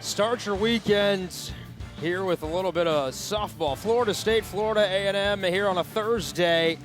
Start your weekend here with a little bit of softball. Florida State, Florida A&M here on a Thursday.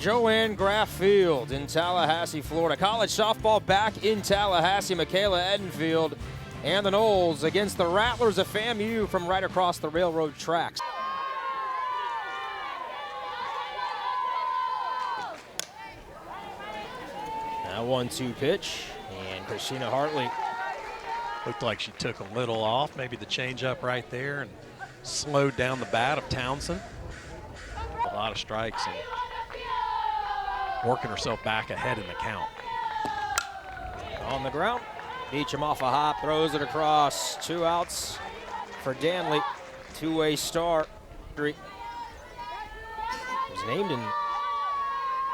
Joanne Graff Field in Tallahassee, Florida. College softball back in Tallahassee. Michaela Edenfield and the Noles against the Rattlers of FAMU from right across the railroad tracks. Now 1-2 pitch, and Christina Hartley. Looked like she took a little off, maybe the changeup right there, and slowed down the bat of Townsend. A lot of strikes and working herself back ahead in the count. On the ground, Beecham off a hop, throws it across. 2 outs for Danley. Two-way start. Was named in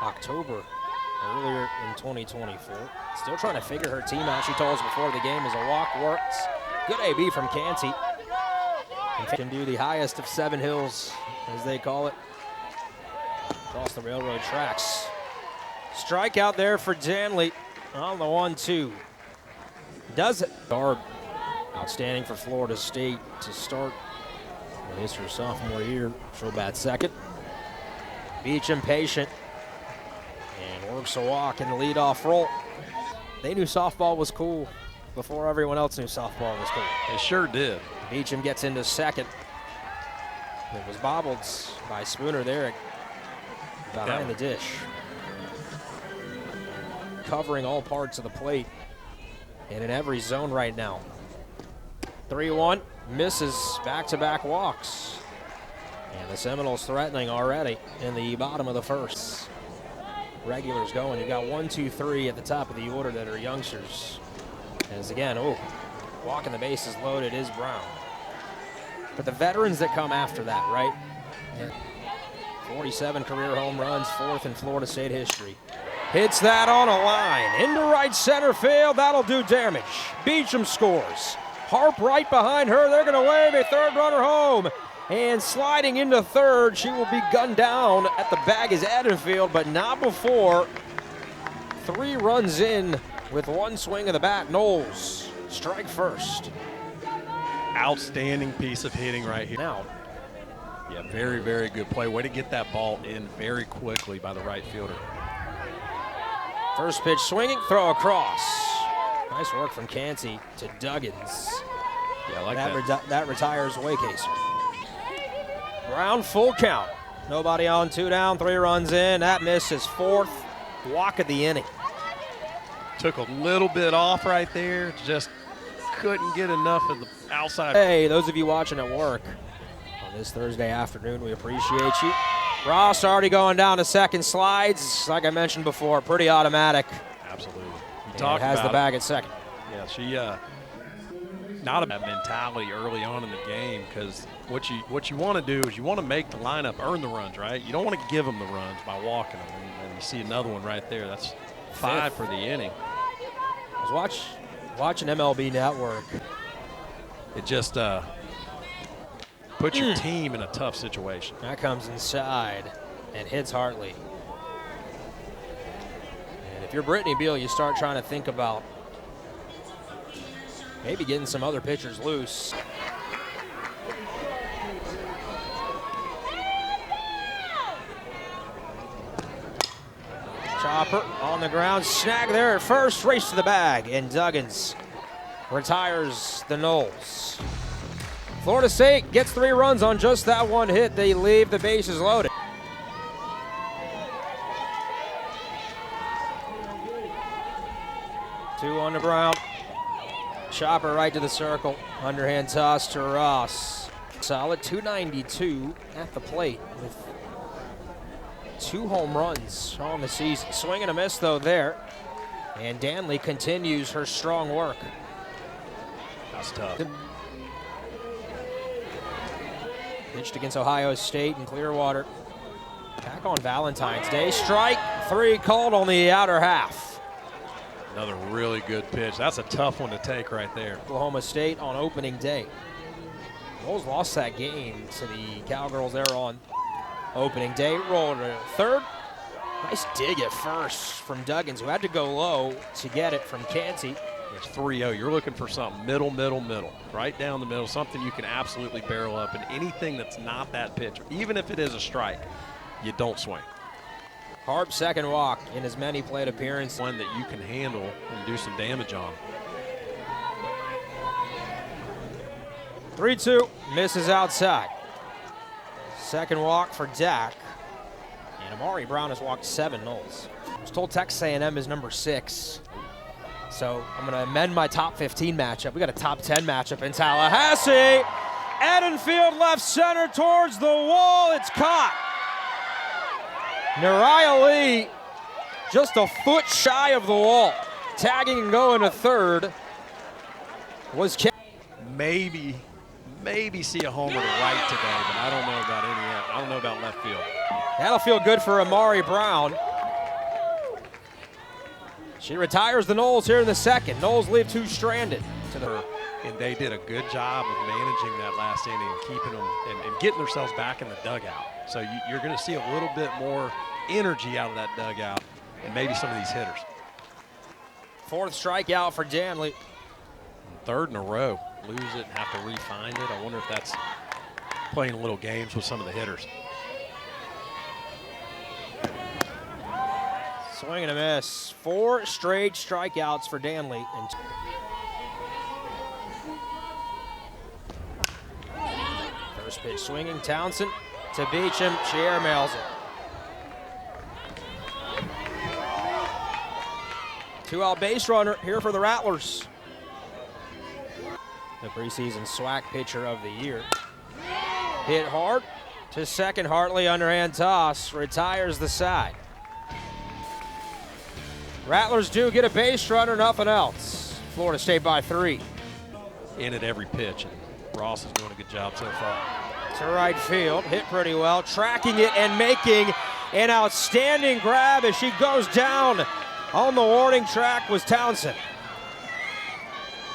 October earlier in 2024. Still trying to figure her team out. She told us before the game as a walk works. Good AB from Canty. And can do the highest of 7 hills, as they call it, across the railroad tracks. Strikeout there for Danley on the 1-2. Does it. Garb, outstanding for Florida State to start. It's her sophomore year. She'll bat second. Beecham patient and works a walk in the leadoff role. They knew softball was cool before everyone else knew softball was cool. They sure did. Beecham gets into second. It was bobbled by Spooner there behind the dish. Covering all parts of the plate and in every zone right now. 3-1, misses back-to-back walks. And the Seminoles threatening already in the bottom of the first. Regulars going. You got 1, 2, 3 at the top of the order that are youngsters. As again, walking the bases loaded is Brown. But the veterans that come after that, right? 47 career home runs, 4th in Florida State history. Hits that on a line into right center field. That'll do damage. Beecham scores. Harp right behind her. They're going to wave a third runner home. And sliding into third, she will be gunned down at the bag is Edenfield, but not before 3 runs in with 1 swing of the bat. Noles strike first. Outstanding piece of hitting right here. Now, yeah, very, very good play. Way to get that ball in very quickly by the right fielder. first pitch swinging, throw across. Nice work from Canty to Duggins. Yeah, I like that. That retires Waycaser. Brown full count. Nobody on, 2 down, 3 runs in. That misses 4th walk of the inning. Took a little bit off right there. Just couldn't get enough of the outside. Hey, those of you watching at work on this Thursday afternoon, we appreciate you. Ross already going down to second, slides. Like I mentioned before, pretty automatic. Absolutely. Has the bag at second. Yeah, she not about mentality early on in the game, because what you want to do is you want to make the lineup earn the runs, right? You don't want to give them the runs by walking them. And you see another one right there. That's 5 for the inning. I was watching MLB Network. It just puts your team in a tough situation. That comes inside and hits Hartley. And if you're Brittany Beal, you start trying to think about maybe getting some other pitchers loose. Chopper on the ground, snag there at first, race to the bag, and Duggins retires the Noles. Florida State gets 3 runs on just that 1 hit. They leave the bases loaded. Two on to Brown. Chopper right to the circle. Underhand toss to Ross. Solid 292 at the plate with 2 home runs on the season. Swing and a miss though there. And Danley continues her strong work. That's tough. Pitched against Ohio State and Clearwater. Back on Valentine's Day. Strike 3 called on the outer half. Another really good pitch. That's a tough one to take right there. Oklahoma State on opening day. Noles lost that game to the Cowgirls there on opening day. Rolled to third. Nice dig at first from Duggins, who had to go low to get it from Canty. It's 3-0. You're looking for something middle, right down the middle, something you can absolutely barrel up. And anything that's not that pitch, even if it is a strike, you don't swing. Harp second walk in as many plate appearances. One that you can handle and do some damage on. 3-2, misses outside. Second walk for Dak. And Amari Brown has walked 7 Noles. I was told Texas A&M is number 6. So I'm going to amend my top 15 matchup. We got a top 10 matchup in Tallahassee. Edenfield left center towards the wall. It's caught. Nariah Lee just a foot shy of the wall. Tagging and going to third was maybe see a homer to right today, but I don't know about I don't know about left field. That'll feel good for Amari Brown. She retires the Noles here in the second. Noles leave 2 stranded to the. And they did a good job of managing that last inning, keeping them and getting themselves back in the dugout. So you're going to see a little bit more energy out of that dugout and maybe some of these hitters. 4th strikeout for Danley. 3rd in a row. Lose it and have to re-find it. I wonder if that's playing little games with some of the hitters. Swing and a miss. 4 straight strikeouts for Danley. First pitch swinging, Townsend to Beecham. She airmails it. 2-out base runner here for the Rattlers. The preseason SWAC pitcher of the year. Hit hard to second. Hartley underhand toss. Retires the side. Rattlers do get a base runner, nothing else. Florida State by 3. In at every pitch, and Ross is doing a good job so far. To right field, hit pretty well. Tracking it and making an outstanding grab as she goes down on the warning track was Townsend.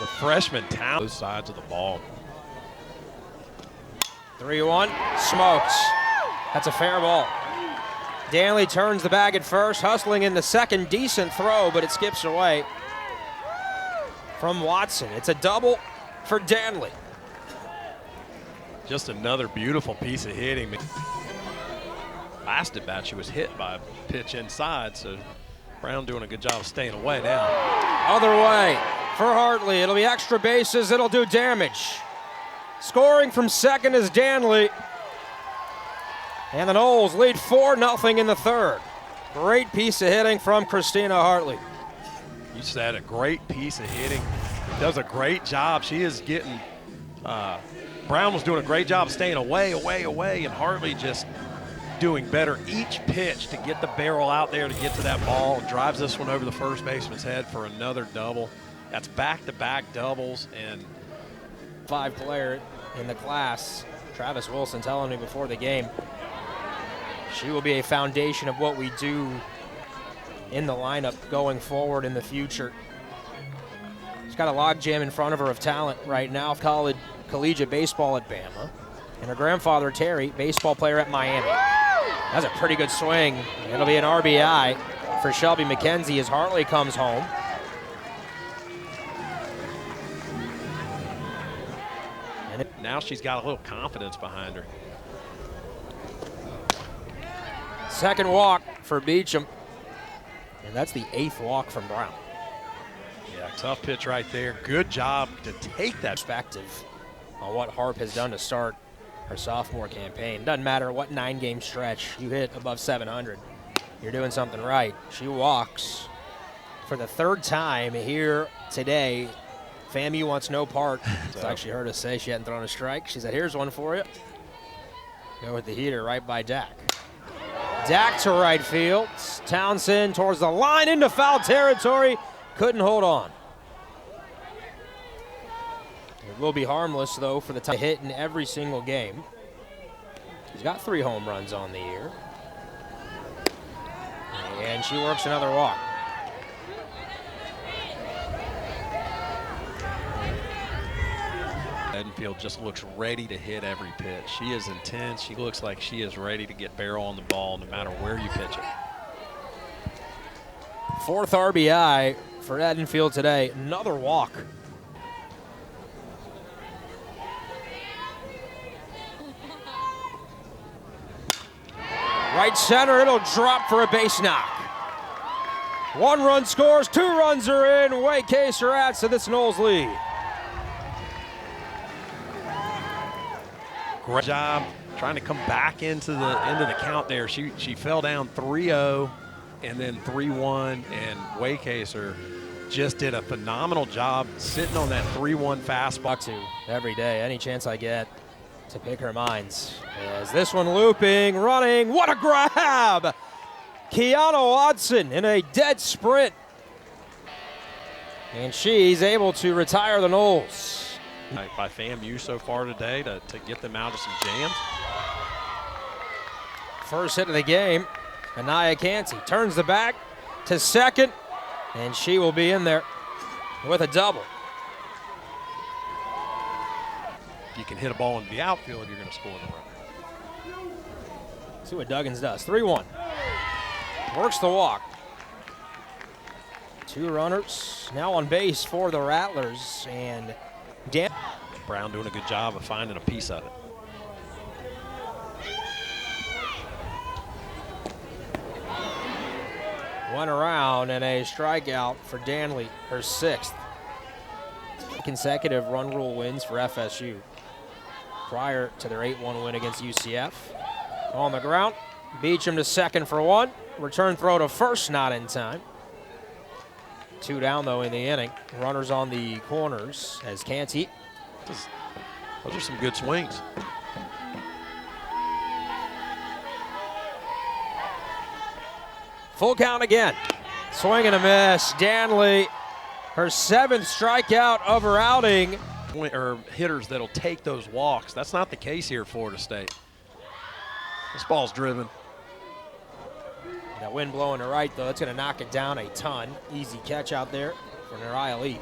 The freshman Townsend. Both sides of the ball. 3-1, smokes. That's a fair ball. Danley turns the bag at first, hustling in the second. Decent throw, but it skips away from Watson. It's a double for Danley. Just another beautiful piece of hitting. Last at bat, she was hit by a pitch inside, so Brown doing a good job of staying away now. Other way for Hartley. It'll be extra bases. It'll do damage. Scoring from second is Danley. And the Noles lead 4-0 in the 3rd. Great piece of hitting from Christina Hartley. You said a great piece of hitting. Does a great job. She is getting, Brown was doing a great job staying away, and Hartley just doing better each pitch to get the barrel out there to get to that ball. Drives this one over the first baseman's head for another double. That's back-to-back doubles. And 5 player in the class, Travis Wilson telling me before the game, she will be a foundation of what we do in the lineup going forward in the future. She's got a logjam in front of her of talent right now. Collegiate baseball at Bama. And her grandfather, Terry, baseball player at Miami. That's a pretty good swing. It'll be an RBI for Shelby McKenzie as Hartley comes home. And now she's got a little confidence behind her. Second walk for Beecham. And that's the 8th walk from Brown. Yeah, tough pitch right there. Good job to take that. Perspective on what Harp has done to start her sophomore campaign. Doesn't matter what 9-game stretch you hit above 700. You're doing something right. She walks for the 3rd time here today. FAMU wants no part. It's like she heard us say she hadn't thrown a strike. She said, here's one for you. Go with the heater right by Dak. Dak to right field. Townsend towards the line into foul territory. Couldn't hold on. It will be harmless, though, for the time hit in every single game. He's got 3 home runs on the year. And she works another walk. Edenfield just looks ready to hit every pitch. She is intense. She looks like she is ready to get barrel on the ball no matter where you pitch it. 4th RBI for Edenfield today. Another walk. Right center, it'll drop for a base knock. 1 run scores, 2 runs are in. Waycaser adds to this Noles lead. Great job trying to come back into the count there. She fell down 3-0 and then 3-1, and Waycaser just did a phenomenal job sitting on that 3-1 fastball. To every day, any chance I get to pick her minds. As this one looping, running, what a grab! Keanu Watson in a dead sprint. And she's able to retire the Noles. By FAMU so far today to get them out of some jams. First hit of the game, Anaya Canty turns the back to second, and she will be in there with a double. If you can hit a ball in the outfield, you're going to score the run. See what Duggins does. 3-1. Works the walk. 2 runners now on base for the Rattlers, and Dan Brown doing a good job of finding a piece of it. Went around and a strikeout for Danley, her 6th. Consecutive run rule wins for FSU prior to their 8-1 win against UCF. On the ground, Beecham to second for 1. Return throw to first, not in time. 2 down, though, in the inning. Runners on the corners as Canty. Those are some good swings. Full count again. Swing and a miss. Danley, her 7th strikeout of her outing. Or hitters that'll take those walks. That's not the case here at Florida State. This ball's driven. That wind blowing to right, though, that's going to knock it down a ton. Easy catch out there for Nariah Lee.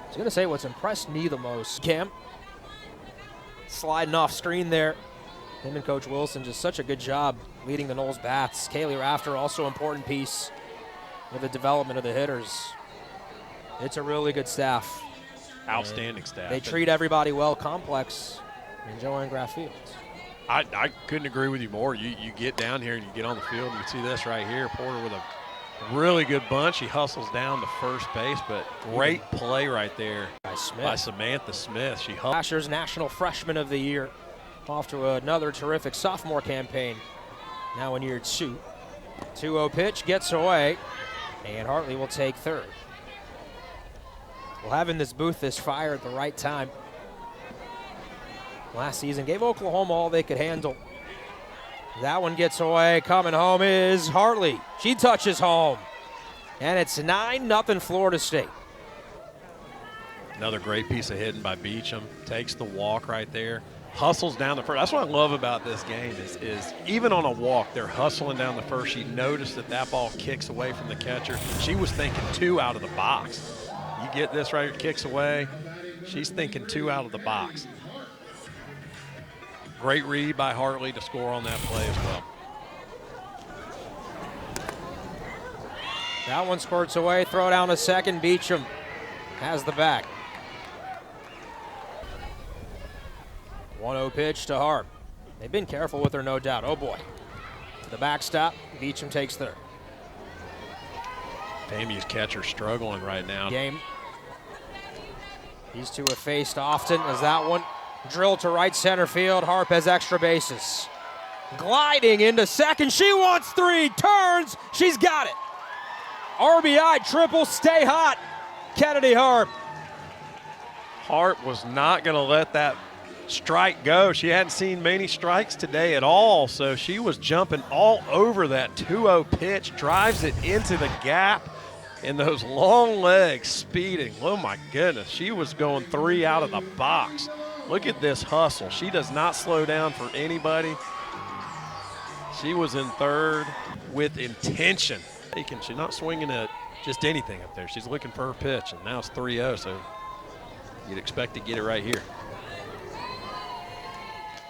I was going to say what's impressed me the most, Cam, sliding off screen there. Him and Coach Wilson, just such a good job leading the Noles bats. Kaylee Rafter, also important piece with the development of the hitters. It's a really good staff. Outstanding staff. They treat everybody well. Complex in Joanne Graff Fields. I couldn't agree with you more. You get down here and you get on the field and you see this right here. Porter with a really good bunch. He hustles down to first base, but great play right there by Samantha Smith. She last year's National Freshman of the Year, off to another terrific sophomore campaign. Now in year 2. 2-0 pitch gets away, and Hartley will take third. Well, having this booth this fire at the right time. Last season gave Oklahoma all they could handle. That one gets away. Coming home is Hartley. She touches home. And it's 9-0 Florida State. Another great piece of hitting by Beecham. Takes the walk right there. Hustles down the first. That's what I love about this game is even on a walk, they're hustling down the first. She noticed that ball kicks away from the catcher. She was thinking 2 out of the box. You get this right, it kicks away. She's thinking 2 out of the box. Great read by Hartley to score on that play as well. That one squirts away. Throw down to second. Beecham has the back. 1-0 pitch to Harp. They've been careful with her, no doubt. Oh, boy. To the backstop. Beecham takes third. FAMU's catcher struggling right now. Game. These two have faced often as that one drilled to right center field. Harp has extra bases. Gliding into second. She wants 3. Turns. She's got it. RBI triple. Stay hot. Kennedy Harp. Harp was not going to let that strike go. She hadn't seen many strikes today at all, so she was jumping all over that 2-0 pitch. Drives it into the gap. And those long legs speeding. Oh, my goodness. She was going 3 out of the box. Look at this hustle. She does not slow down for anybody. She was in third with intention. She's not swinging at just anything up there. She's looking for her pitch, and now it's 3-0, so you'd expect to get it right here.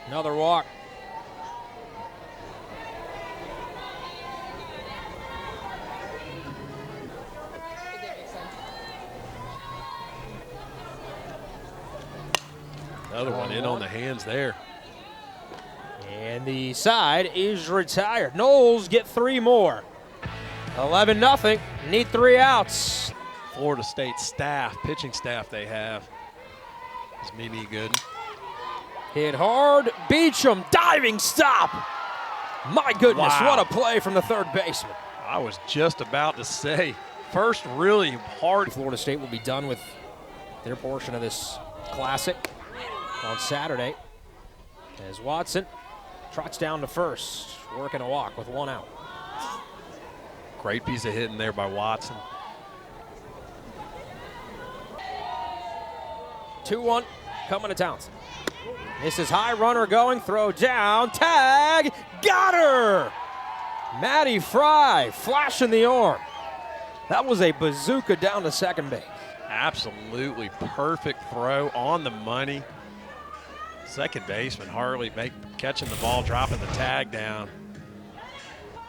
Another walk. Another one in on the hands there. And the side is retired. Noles get 3 more. 11-0. Need 3 outs. Florida State staff, pitching staff they have, is Mimi Gooden. Hit hard. Beecham, diving stop. My goodness, Wow. what a play from the third baseman. I was just about to say, first really hard. Florida State will be done with their portion of this classic on Saturday as Watson trots down to first, working a walk with 1 out. Great piece of hitting there by Watson. 2-1 coming to Townsend. This is high, runner going, throw down, tag, got her! Maddie Fry flashing the arm. That was a bazooka down to second base. Absolutely perfect throw on the money. Second baseman Harley catching the ball, dropping the tag down.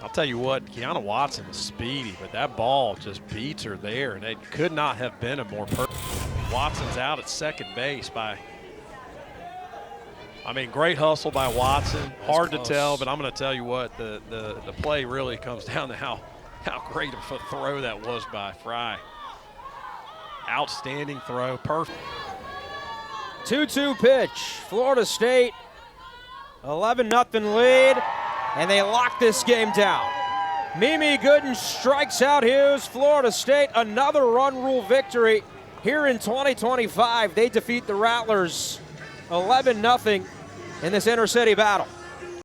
I'll tell you what, Kiana Watson is speedy, but that ball just beats her there, and it could not have been a more perfect. Watson's out at second base great hustle by Watson. Hard to tell, but I'm going to tell you what, the play really comes down to how great of a throw that was by Fry. Outstanding throw, perfect. 2-2 pitch. Florida State, 11-0 lead, and they lock this game down. Mimi Gooden strikes out Hughes. Florida State, another run rule victory here in 2025. They defeat the Rattlers 11-0 in this intercity battle.